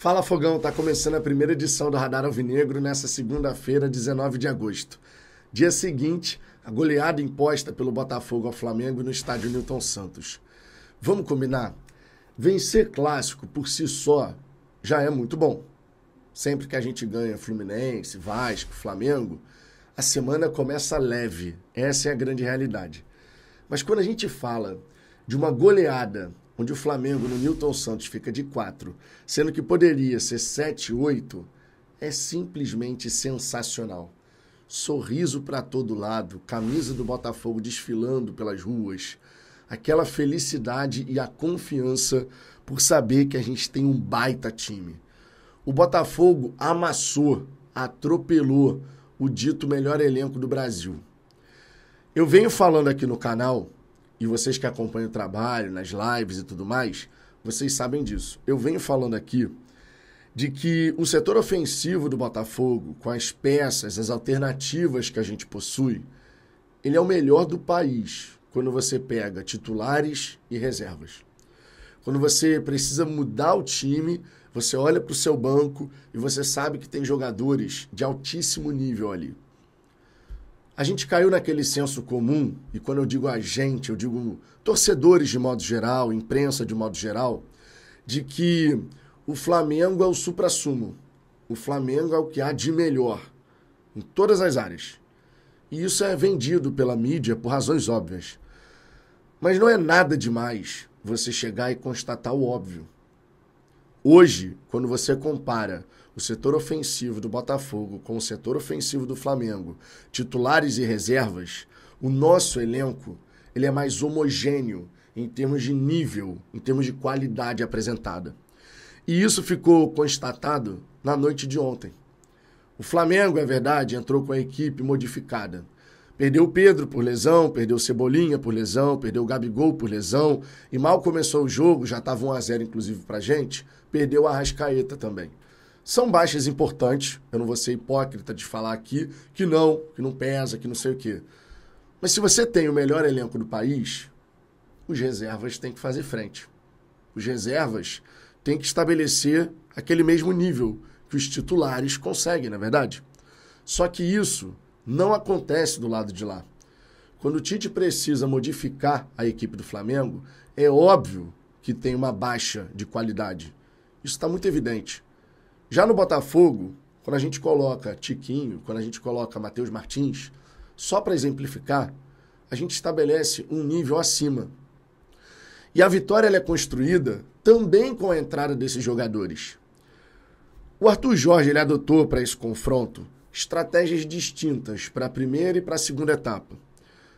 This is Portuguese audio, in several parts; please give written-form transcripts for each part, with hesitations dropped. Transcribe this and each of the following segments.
Fala Fogão, tá começando a primeira edição do Radar Alvinegro nessa segunda-feira, 19 de agosto. Dia seguinte, a goleada imposta pelo Botafogo ao Flamengo no estádio Newton Santos. Vamos combinar? Vencer clássico por si só já é muito bom. Sempre que a gente ganha Fluminense, Vasco, Flamengo, a semana começa leve. Essa é a grande realidade. Mas quando a gente fala de uma goleada onde o Flamengo no Newton Santos fica de 4, sendo que poderia ser 7, 8, é simplesmente sensacional. Sorriso para todo lado, camisa do Botafogo desfilando pelas ruas, aquela felicidade e a confiança por saber que a gente tem um baita time. O Botafogo amassou, atropelou o dito melhor elenco do Brasil. Eu venho falando aqui no canal, e vocês que acompanham o trabalho, nas lives e tudo mais, vocês sabem disso. Eu venho falando aqui de que o setor ofensivo do Botafogo, com as peças, as alternativas que a gente possui, ele é o melhor do país quando você pega titulares e reservas. Quando você precisa mudar o time, você olha para o seu banco e você sabe que tem jogadores de altíssimo nível ali. A gente caiu naquele senso comum, e quando eu digo a gente, eu digo torcedores de modo geral, imprensa de modo geral, de que o Flamengo é o suprassumo. O Flamengo é o que há de melhor em todas as áreas. E isso é vendido pela mídia por razões óbvias. Mas não é nada demais você chegar e constatar o óbvio. Hoje, quando você compara o setor ofensivo do Botafogo com o setor ofensivo do Flamengo, titulares e reservas, o nosso elenco ele é mais homogêneo em termos de nível, em termos de qualidade apresentada. E isso ficou constatado na noite de ontem. O Flamengo, é verdade, entrou com a equipe modificada. Perdeu o Pedro por lesão, perdeu o Cebolinha por lesão, perdeu o Gabigol por lesão, e mal começou o jogo, já estava 1-0 inclusive pra gente, perdeu a Arrascaeta também. São baixas importantes, eu não vou ser hipócrita de falar aqui que não pesa, que não sei o quê. Mas se você tem o melhor elenco do país, os reservas têm que fazer frente. Os reservas têm que estabelecer aquele mesmo nível que os titulares conseguem, não é verdade? Só que isso não acontece do lado de lá. Quando o Tite precisa modificar a equipe do Flamengo, é óbvio que tem uma baixa de qualidade. Isso está muito evidente. Já no Botafogo, quando a gente coloca Tiquinho, quando a gente coloca Matheus Martins, só para exemplificar, a gente estabelece um nível acima. E a vitória ela é construída também com a entrada desses jogadores. O Arthur Jorge ele adotou para esse confronto estratégias distintas para a primeira e para a segunda etapa.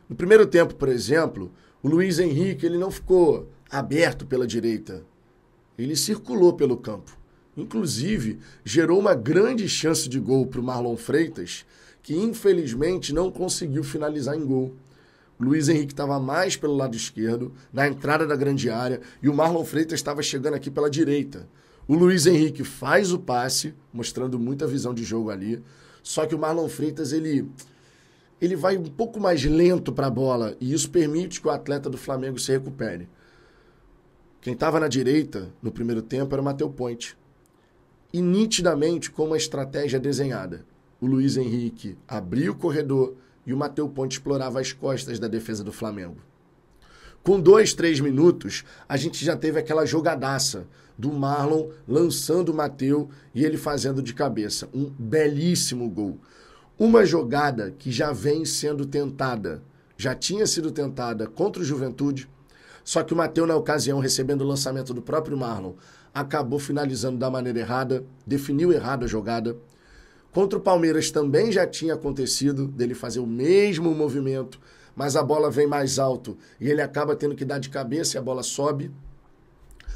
No primeiro tempo, por exemplo, o Luiz Henrique ele não ficou aberto pela direita. Ele circulou pelo campo. Inclusive, gerou uma grande chance de gol para o Marlon Freitas, que infelizmente não conseguiu finalizar em gol. O Luiz Henrique estava mais pelo lado esquerdo, na entrada da grande área, e o Marlon Freitas estava chegando aqui pela direita. O Luiz Henrique faz o passe, mostrando muita visão de jogo ali, só que o Marlon Freitas ele vai um pouco mais lento para a bola, e isso permite que o atleta do Flamengo se recupere. Quem estava na direita no primeiro tempo era o Matheus Ponte. E nitidamente com uma estratégia desenhada. O Luiz Henrique abria o corredor e o Matheus Ponte explorava as costas da defesa do Flamengo. Com 2, 3 minutos, a gente já teve aquela jogadaça do Marlon lançando o Matheus e ele fazendo de cabeça. Um belíssimo gol. Uma jogada que já vem sendo tentada, já tinha sido tentada contra o Juventude, só que o Matheus, na ocasião, recebendo o lançamento do próprio Marlon, acabou finalizando da maneira errada, definiu errado a jogada. Contra o Palmeiras também já tinha acontecido dele fazer o mesmo movimento, mas a bola vem mais alto e ele acaba tendo que dar de cabeça e a bola sobe.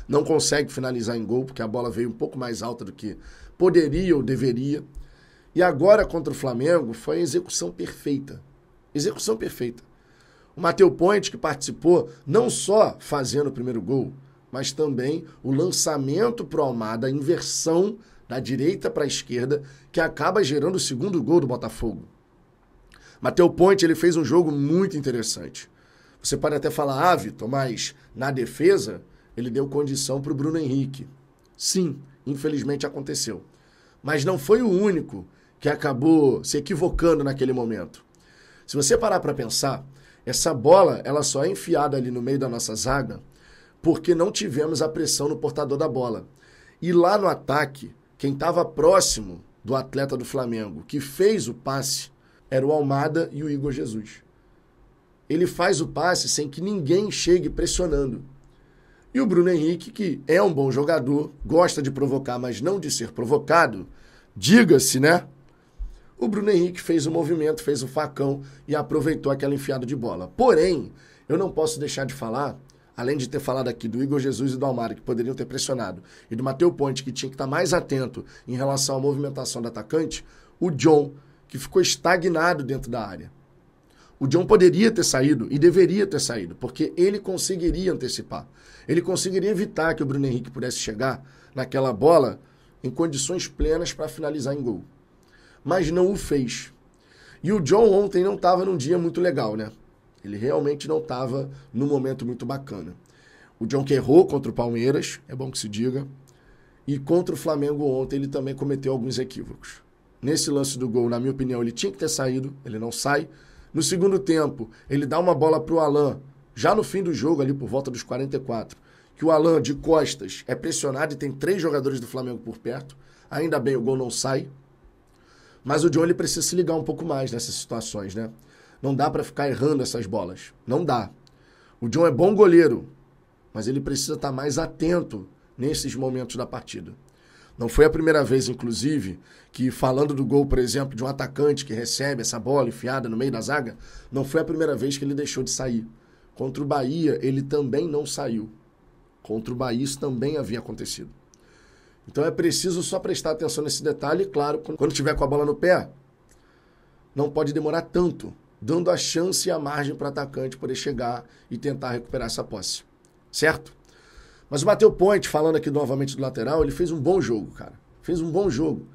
Não consegue finalizar em gol, porque a bola veio um pouco mais alta do que poderia ou deveria. E agora, contra o Flamengo, foi a execução perfeita. Execução perfeita. O Matheus Ponte, que participou, não só fazendo o primeiro gol, mas também o lançamento para o Almada, a inversão da direita para a esquerda, que acaba gerando o segundo gol do Botafogo. Matheus Ponte ele fez um jogo muito interessante. Você pode até falar, Vitor, mas na defesa ele deu condição para o Bruno Henrique. Sim, Infelizmente aconteceu. Mas não foi o único que acabou se equivocando naquele momento. Se você parar para pensar, essa bola ela só é enfiada ali no meio da nossa zaga porque não tivemos a pressão no portador da bola. E lá no ataque, quem estava próximo do atleta do Flamengo, que fez o passe, era o Almada e o Igor Jesus. Ele faz o passe sem que ninguém chegue pressionando. E o Bruno Henrique, que é um bom jogador, gosta de provocar, mas não de ser provocado, diga-se, né? O Bruno Henrique fez o movimento, fez o facão e aproveitou aquela enfiada de bola. Porém, eu não posso deixar de falar, além de ter falado aqui do Igor Jesus e do Almada, que poderiam ter pressionado, e do Matheus Ponte, que tinha que estar mais atento em relação à movimentação do atacante, o John, que ficou estagnado dentro da área. O John poderia ter saído e deveria ter saído, porque ele conseguiria antecipar. Ele conseguiria evitar que o Bruno Henrique pudesse chegar naquela bola em condições plenas para finalizar em gol. Mas não o fez. E o John ontem não estava num dia muito legal, né? Ele realmente não estava num momento muito bacana. O John que errou contra o Palmeiras, é bom que se diga, e contra o Flamengo ontem ele também cometeu alguns equívocos. Nesse lance do gol, na minha opinião, ele tinha que ter saído, ele não sai. No segundo tempo, ele dá uma bola para o Alan, já no fim do jogo, ali por volta dos 44, que o Alan, de costas, é pressionado e tem 3 jogadores do Flamengo por perto. Ainda bem, o gol não sai. Mas o John ele precisa se ligar um pouco mais nessas situações, né? Não dá para ficar errando essas bolas. Não dá. O John é bom goleiro, mas ele precisa estar mais atento nesses momentos da partida. Não foi a primeira vez, inclusive, que falando do gol, por exemplo, de um atacante que recebe essa bola enfiada no meio da zaga, não foi a primeira vez que ele deixou de sair. Contra o Bahia, ele também não saiu. Contra o Bahia, isso também havia acontecido. Então é preciso só prestar atenção nesse detalhe. E, claro, quando tiver com a bola no pé, não pode demorar tanto, dando a chance e a margem para o atacante poder chegar e tentar recuperar essa posse. Certo? Mas o Matheus Ponte, falando aqui novamente do lateral, ele fez um bom jogo, cara. Fez um bom jogo.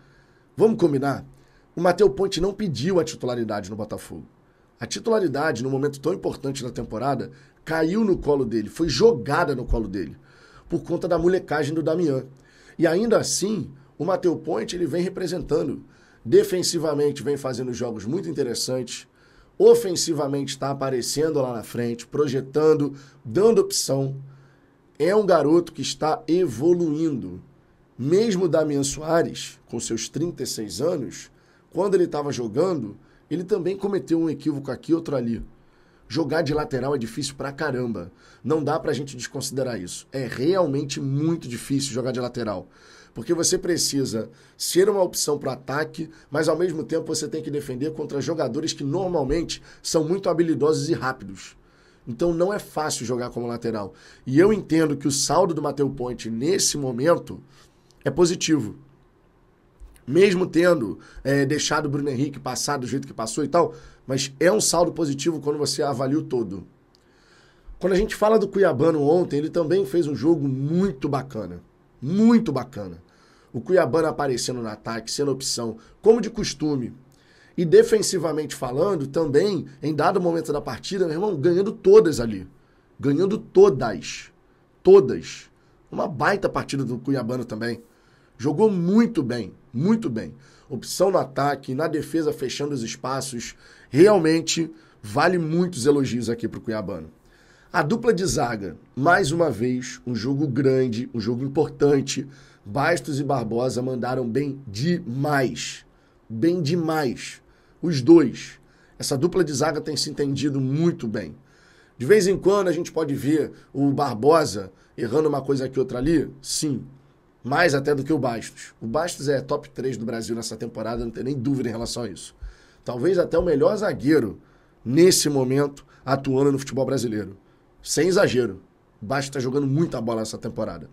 Vamos combinar? O Matheus Ponte não pediu a titularidade no Botafogo. A titularidade, num momento tão importante da temporada, caiu no colo dele, foi jogada no colo dele, por conta da molecagem do Damian. E ainda assim, o Matheus Ponte ele vem representando. Defensivamente vem fazendo jogos muito interessantes. Ofensivamente está aparecendo lá na frente, projetando, dando opção. É um garoto que está evoluindo. Mesmo o Damian Soares, com seus 36 anos, quando ele estava jogando, ele também cometeu um equívoco aqui, outro ali. Jogar de lateral é difícil pra caramba. Não dá pra gente desconsiderar isso. É realmente muito difícil jogar de lateral. Porque você precisa ser uma opção pro ataque, mas ao mesmo tempo você tem que defender contra jogadores que normalmente são muito habilidosos e rápidos. Então não é fácil jogar como lateral. E eu entendo que o saldo do Matheus Ponte nesse momento é positivo. Mesmo tendo deixado o Bruno Henrique passar do jeito que passou e tal, mas é um saldo positivo quando você avalia o todo. Quando a gente fala do Cuiabano ontem, ele também fez um jogo muito bacana. Muito bacana. O Cuiabano aparecendo no ataque, sendo opção, como de costume. E defensivamente falando, também, em dado momento da partida, meu irmão, ganhando todas ali. Ganhando todas. Todas. Uma baita partida do Cuiabano também. Jogou muito bem, muito bem. Opção no ataque, na defesa fechando os espaços. Realmente vale muitos elogios aqui para o Cuiabano. A dupla de zaga, mais uma vez, um jogo grande, um jogo importante. Bastos e Barbosa mandaram bem demais. Bem demais. Os dois. Essa dupla de zaga tem se entendido muito bem. De vez em quando a gente pode ver o Barbosa errando uma coisa aqui, outra ali? Sim. Mais até do que o Bastos. O Bastos é top 3 do Brasil nessa temporada, não tem nem dúvida em relação a isso. Talvez até o melhor zagueiro, nesse momento, atuando no futebol brasileiro. Sem exagero. O Bastos está jogando muita bola nessa temporada.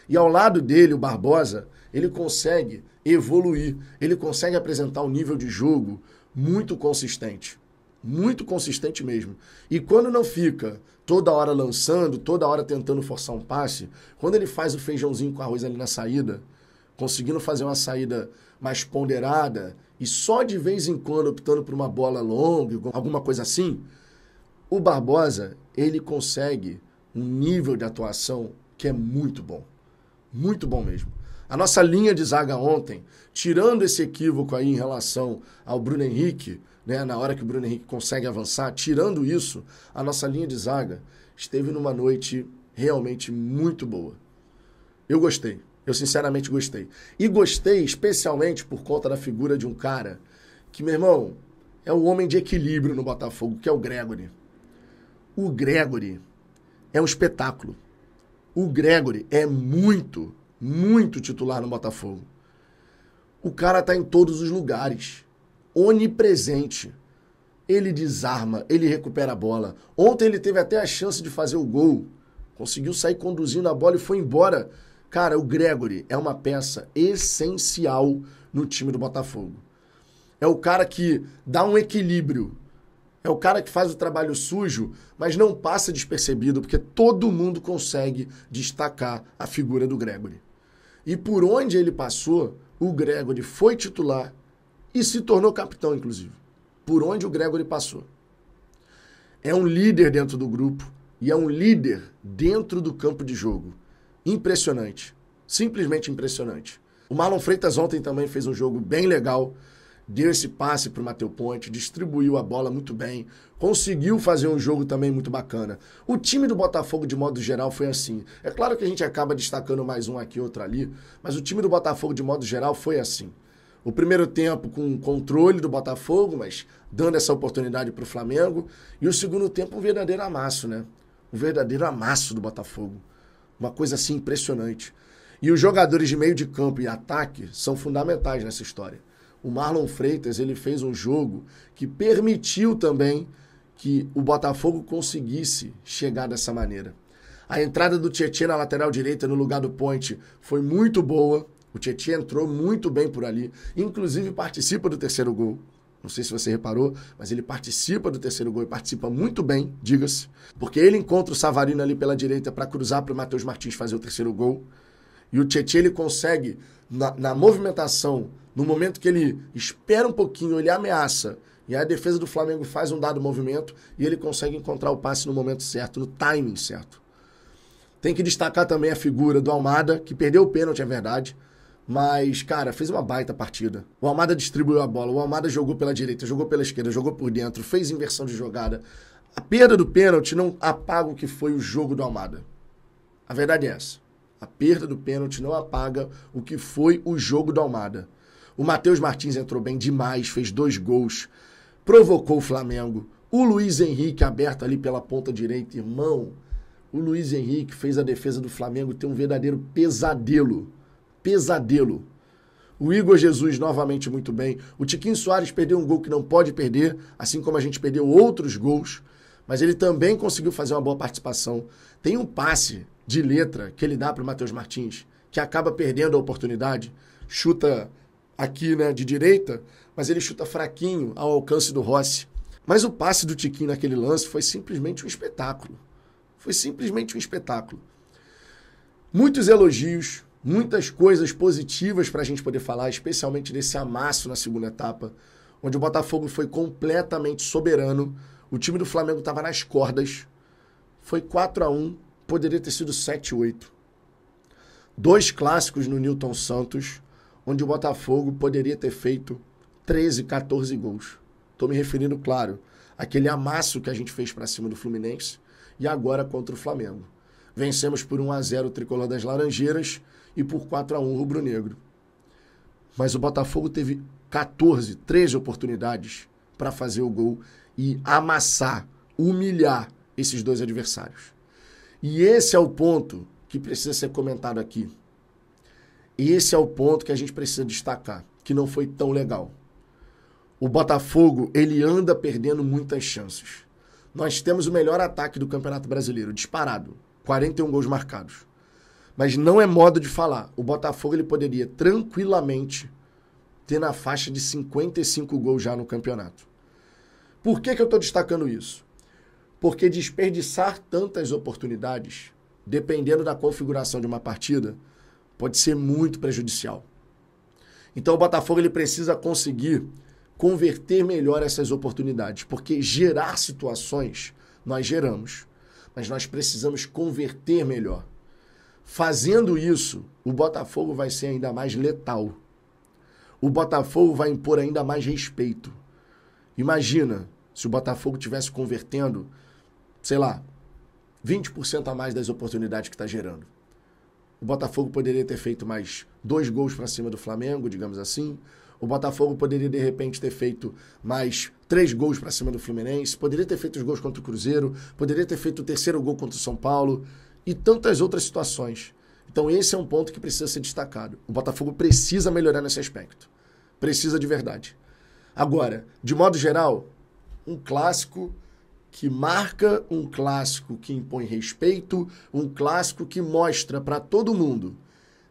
E ao lado dele, o Barbosa, ele consegue evoluir, ele consegue apresentar um nível de jogo muito consistente. Muito consistente mesmo. E quando não fica toda hora lançando, toda hora tentando forçar um passe, quando ele faz o feijãozinho com arroz ali na saída, conseguindo fazer uma saída mais ponderada e só de vez em quando optando por uma bola longa, alguma coisa assim, o Barbosa, ele consegue um nível de atuação que é muito bom. Muito bom mesmo. A nossa linha de zaga ontem, tirando esse equívoco aí em relação ao Bruno Henrique, né, na hora que o Bruno Henrique consegue avançar, tirando isso, a nossa linha de zaga esteve numa noite realmente muito boa. Eu gostei. Eu sinceramente gostei. E gostei especialmente por conta da figura de um cara que, meu irmão, é o homem de equilíbrio no Botafogo, que é o Gregory. O Gregory é um espetáculo. O Gregory é muito titular no Botafogo. O cara tá em todos os lugares. Onipresente. Ele desarma, ele recupera a bola. Ontem ele teve até a chance de fazer o gol. Conseguiu sair conduzindo a bola e foi embora. Cara, o Gregory é uma peça essencial no time do Botafogo. É o cara que dá um equilíbrio. É o cara que faz o trabalho sujo, mas não passa despercebido, porque todo mundo consegue destacar a figura do Gregory. E por onde ele passou, o Gregory foi titular e se tornou capitão, inclusive. Por onde o Gregory passou. É um líder dentro do grupo e é um líder dentro do campo de jogo. Impressionante. Simplesmente impressionante. O Marlon Freitas ontem também fez um jogo bem legal. Deu esse passe para o Matheus Ponte, distribuiu a bola muito bem, conseguiu fazer um jogo também muito bacana. O time do Botafogo, de modo geral, foi assim. É claro que a gente acaba destacando mais um aqui, outro ali, mas o time do Botafogo, de modo geral, foi assim. O primeiro tempo com controle do Botafogo, mas dando essa oportunidade para o Flamengo. E o segundo tempo um verdadeiro amasso, né? Um verdadeiro amasso do Botafogo. Uma coisa assim impressionante. E os jogadores de meio de campo e ataque são fundamentais nessa história. O Marlon Freitas, ele fez um jogo que permitiu também que o Botafogo conseguisse chegar dessa maneira. A entrada do Tietê na lateral direita no lugar do Ponte foi muito boa. O Tietê entrou muito bem por ali. Inclusive participa do terceiro gol. Não sei se você reparou, mas ele participa do terceiro gol e participa muito bem, diga-se. Porque ele encontra o Savarino ali pela direita para cruzar para o Matheus Martins fazer o terceiro gol. E o Tietê, ele consegue, na movimentação, no momento que ele espera um pouquinho, ele ameaça, e a defesa do Flamengo faz um dado movimento, e ele consegue encontrar o passe no momento certo, no timing certo. Tem que destacar também a figura do Almada, que perdeu o pênalti, é verdade, mas, cara, fez uma baita partida. O Almada distribuiu a bola, o Almada jogou pela direita, jogou pela esquerda, jogou por dentro, fez inversão de jogada. A perda do pênalti não apaga o que foi o jogo do Almada. A verdade é essa. A perda do pênalti não apaga o que foi o jogo do Almada. O Matheus Martins entrou bem demais, fez 2 gols, provocou o Flamengo. O Luiz Henrique aberto ali pela ponta direita, irmão. O Luiz Henrique fez a defesa do Flamengo ter um verdadeiro pesadelo. Pesadelo. O Igor Jesus novamente muito bem. O Tiquinho Soares perdeu um gol que não pode perder, assim como a gente perdeu outros gols, mas ele também conseguiu fazer uma boa participação. Tem um passe de letra que ele dá para o Matheus Martins, que acaba perdendo a oportunidade, chuta aqui, né, de direita, mas ele chuta fraquinho ao alcance do Rossi. Mas o passe do Tiquinho naquele lance foi simplesmente um espetáculo. Foi simplesmente um espetáculo. Muitos elogios, muitas coisas positivas para a gente poder falar, especialmente desse amasso na segunda etapa, onde o Botafogo foi completamente soberano, o time do Flamengo estava nas cordas, foi 4-1, poderia ter sido 7-8. 2 clássicos no Newton Santos, onde o Botafogo poderia ter feito 13, 14 gols. Estou me referindo, claro, àquele amasso que a gente fez para cima do Fluminense e agora contra o Flamengo. Vencemos por 1-0 o Tricolor das Laranjeiras e por 4-1 o Rubro Negro. Mas o Botafogo teve 13 oportunidades para fazer o gol e amassar, humilhar esses 2 adversários. E esse é o ponto que precisa ser comentado aqui. Esse é o ponto que a gente precisa destacar, que não foi tão legal. O Botafogo, ele anda perdendo muitas chances. Nós temos o melhor ataque do Campeonato Brasileiro, disparado. 41 gols marcados. Mas não é modo de falar. O Botafogo, ele poderia tranquilamente ter na faixa de 55 gols já no campeonato. Por que eu estou destacando isso? Porque desperdiçar tantas oportunidades, dependendo da configuração de uma partida, pode ser muito prejudicial. Então o Botafogo, ele precisa conseguir converter melhor essas oportunidades, porque gerar situações nós geramos, mas nós precisamos converter melhor. Fazendo isso, o Botafogo vai ser ainda mais letal. O Botafogo vai impor ainda mais respeito. Imagina se o Botafogo estivesse convertendo, sei lá, 20% a mais das oportunidades que está gerando. O Botafogo poderia ter feito mais 2 gols para cima do Flamengo, digamos assim. O Botafogo poderia, de repente, ter feito mais 3 gols para cima do Fluminense. Poderia ter feito os gols contra o Cruzeiro. Poderia ter feito o 3º gol contra o São Paulo. E tantas outras situações. Então esse é um ponto que precisa ser destacado. O Botafogo precisa melhorar nesse aspecto. Precisa de verdade. Agora, de modo geral, um clássico que marca, um clássico que impõe respeito, um clássico que mostra para todo mundo: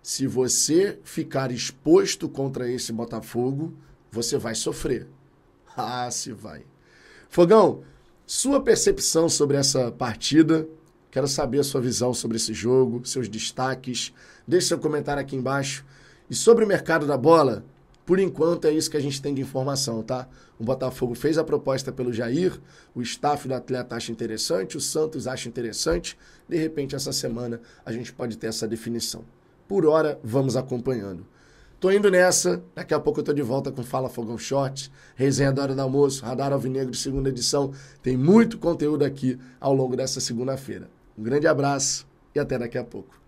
se você ficar exposto contra esse Botafogo, você vai sofrer. Ah, se vai. Fogão, sua percepção sobre essa partida. Quero saber a sua visão sobre esse jogo, seus destaques. Deixe seu comentário aqui embaixo. E sobre o mercado da bola, por enquanto é isso que a gente tem de informação, tá? O Botafogo fez a proposta pelo Jair, o staff do atleta acha interessante, o Santos acha interessante. De repente, essa semana, a gente pode ter essa definição. Por hora, vamos acompanhando. Tô indo nessa, daqui a pouco eu tô de volta com Fala Fogão Shorts, resenha da hora do almoço, Radar Alvinegro de segunda edição. Tem muito conteúdo aqui ao longo dessa segunda-feira. Um grande abraço e até daqui a pouco.